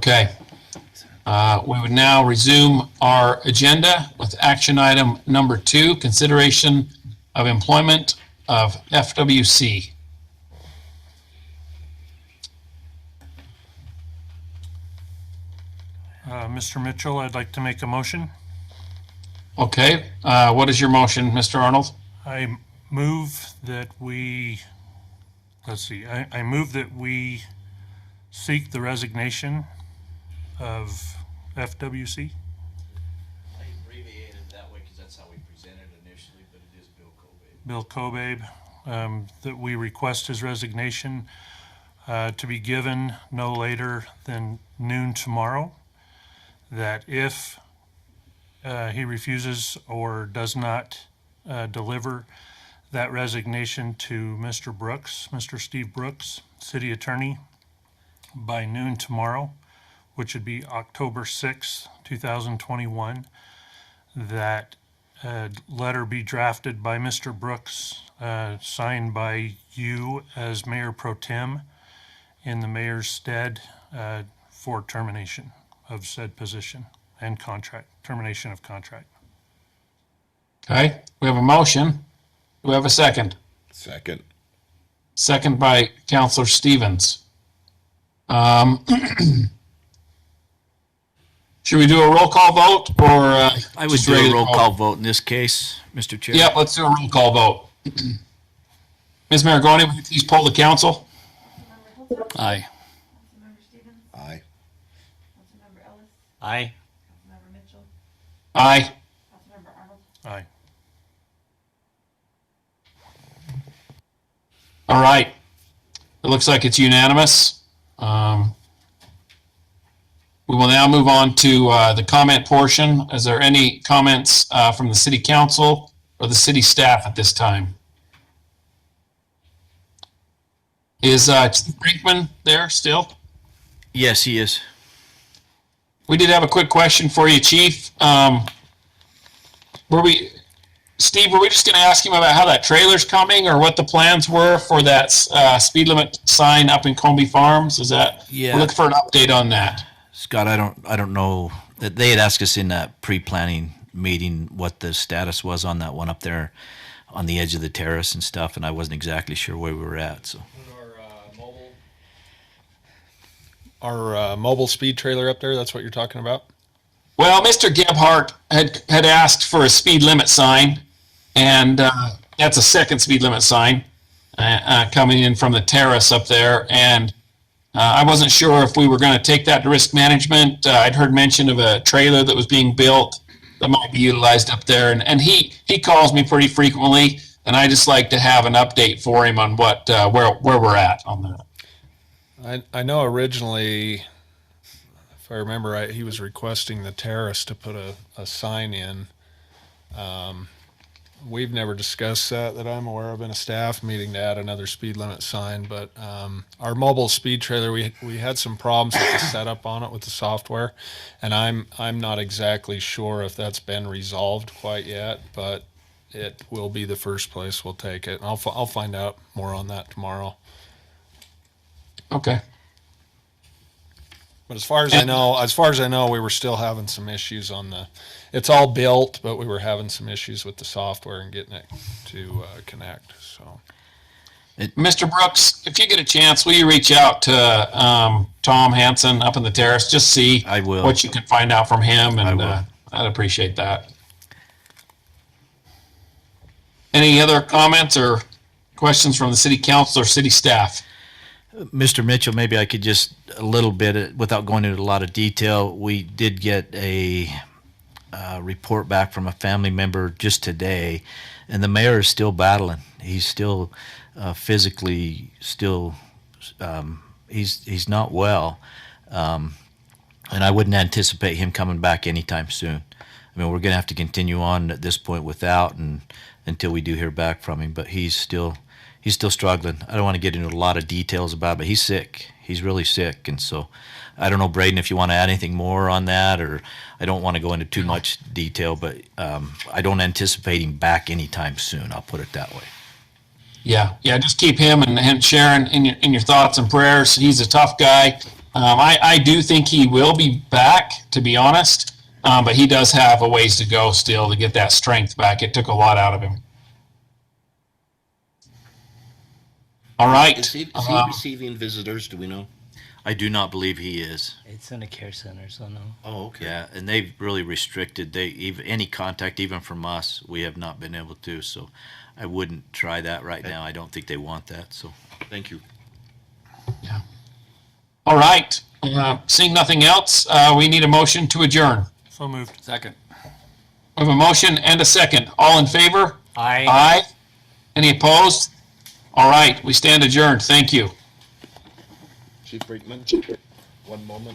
Okay. We would now resume our agenda with action item number 2, consideration of employment of FWC. Mr. Mitchell, I'd like to make a motion. Okay, what is your motion, Mr. Arnold? I move that we, I move that we seek the resignation of FWC. I abbreviated it that way because that's how we presented it initially, but it is Bill Kobabe. Bill Kobabe, that we request his resignation to be given no later than noon tomorrow. That if he refuses or does not deliver that resignation to Mr. Brooks, Mr. Steve Brooks, City Attorney, by noon tomorrow, which would be October 6th, 2021, that a letter be drafted by Mr. Brooks, signed by you as Mayor Pro Tem in the mayor's stead for termination of said position and contract, termination of contract. Okay, we have a motion. Do we have a second? Second. Second by Councilor Stevens. Should we do a roll call vote or? I would do a roll call vote in this case, Mr. Chair. Yep, let's do a roll call vote. Ms. Maragoni, would you please poll the council? Aye. Councilmember Stevens. Aye. Councilmember Ellis. Aye. Councilmember Mitchell. Aye. Councilmember Arnold. Aye. All right. It looks like it's unanimous. We will now move on to the comment portion. Is there any comments from the city council or the city staff at this time? Is Chief Brinkman there still? Yes, he is. We did have a quick question for you, Chief. Steve, were we just going to ask him about how that trailer's coming or what the plans were for that speed limit sign up in Comby Farms? Is that, Yeah. we're looking for an update on that. Scott, I don't know that they had asked us in that pre-planning meeting what the status was on that one up there on the edge of the terrace and stuff, and I wasn't exactly sure where we were at. So Our mobile speed trailer up there, that's what you're talking about? Well, Mr. Gebhardt had asked for a speed limit sign, and that's a second speed limit sign coming in from the terrace up there. And I wasn't sure if we were going to take that to risk management. I'd heard mention of a trailer that was being built that might be utilized up there. And he calls me pretty frequently, and I just like to have an update for him on what where we're at on that. I know originally, if I remember right, he was requesting the terrace to put a sign in. We've never discussed that I'm aware of in a staff meeting to add another speed limit sign, but our mobile speed trailer, we had some problems with the setup on it with the software, and I'm not exactly sure if that's been resolved quite yet, but it will be the first place we'll take it. And I'll find out more on that tomorrow. Okay. But as far as I know, we were still having some issues on it's all built, but we were having some issues with the software and getting it to connect. So, Mr. Brooks, if you get a chance, will you reach out to Tom Hansen up in the terrace? Just see I will. what you can find out from him, I and will. I'd appreciate that. Any other comments or questions from the city council or city staff? Mr. Mitchell, maybe I could just a little bit, without going into a lot of detail, we did get a report back from a family member just today, and the mayor is still battling. He's still physically he's not well, and I wouldn't anticipate him coming back anytime soon. I mean, we're going to have to continue on at this point without and until we do hear back from him, but he's still struggling. I don't want to get into a lot of details about it, but he's sick. He's really sick. And so I don't know, Braden, if you want to add anything more on that, or I don't want to go into too much detail, but I don't anticipate him back anytime soon. I'll put it that way. Yeah, just keep him and Sharon in your thoughts and prayers. He's a tough guy. I do think he will be back, to be honest, but he does have a ways to go still to get that strength back. It took a lot out of him. All right. Is he receiving visitors? Do we know? I do not believe he is. It's in a care center, so no. Oh, okay. Yeah, and they've really restricted any contact, even from us. We have not been able to, so I wouldn't try that right now. I don't think they want that. So Thank you. All right. Seeing nothing else, we need a motion to adjourn. So moved. Second. We have a motion and a second. All in favor? I. Aye. Any opposed? All right, we stand adjourned. Thank you. Chief Brinkman, one moment.